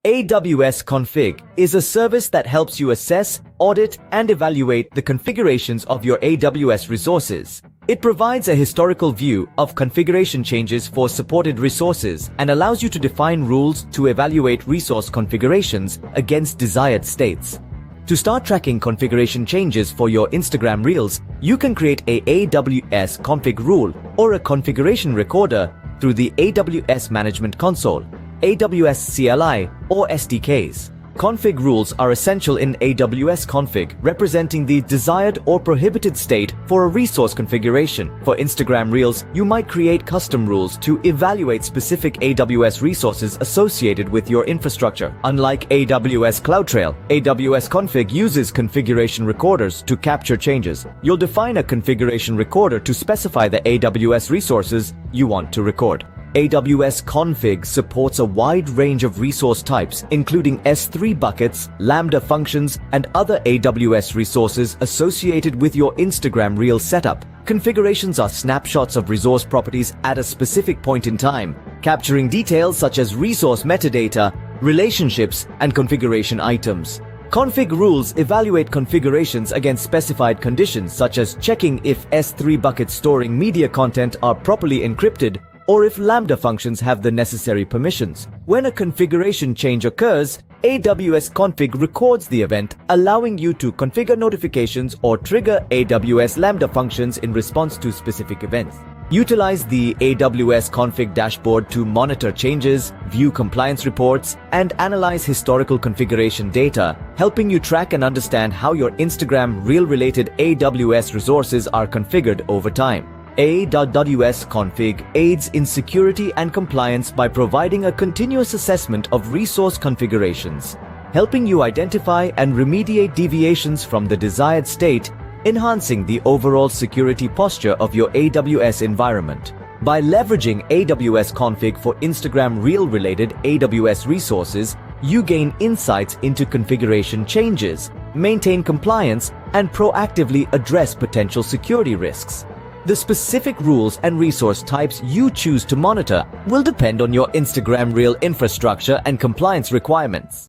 AWS Config is a service that helps you assess, audit, and evaluate the configurations of your AWS resources. It provides a historical view of configuration changes for supported resources and allows you to define rules to evaluate resource configurations against desired states. To start tracking configuration changes for your Instagram Reels, you can create a AWS Config rule or a configuration recorder through the AWS Management Console, AWS CLI, or SDKs. Config rules are essential in AWS Config, representing the desired or prohibited state for a resource configuration. For Instagram Reels, you might create custom rules to evaluate specific AWS resources associated with your infrastructure. Unlike AWS CloudTrail, AWS Config uses configuration recorders to capture changes. You'll define a configuration recorder to specify the AWS resources you want to record. AWS Config supports a wide range of resource types, including S3 buckets, Lambda functions, and other AWS resources associated with your Instagram Reel setup. Configurations are snapshots of resource properties at a specific point in time, capturing details such as resource metadata, relationships, and configuration items. Config rules evaluate configurations against specified conditions, such as checking if S3 buckets storing media content are properly encrypted, or if Lambda functions have the necessary permissions. When a configuration change occurs, AWS Config records the event, allowing you to configure notifications or trigger AWS Lambda functions in response to specific events. Utilize the AWS Config dashboard to monitor changes, view compliance reports, and analyze historical configuration data, helping you track and understand how your Instagram Reel-related AWS resources are configured over time. AWS Config aids in security and compliance by providing a continuous assessment of resource configurations, helping you identify and remediate deviations from the desired state, enhancing the overall security posture of your AWS environment. By leveraging AWS Config for Instagram Reel-related AWS resources, you gain insights into configuration changes, maintain compliance, and proactively address potential security risks. The specific rules and resource types you choose to monitor will depend on your Instagram Reel infrastructure and compliance requirements.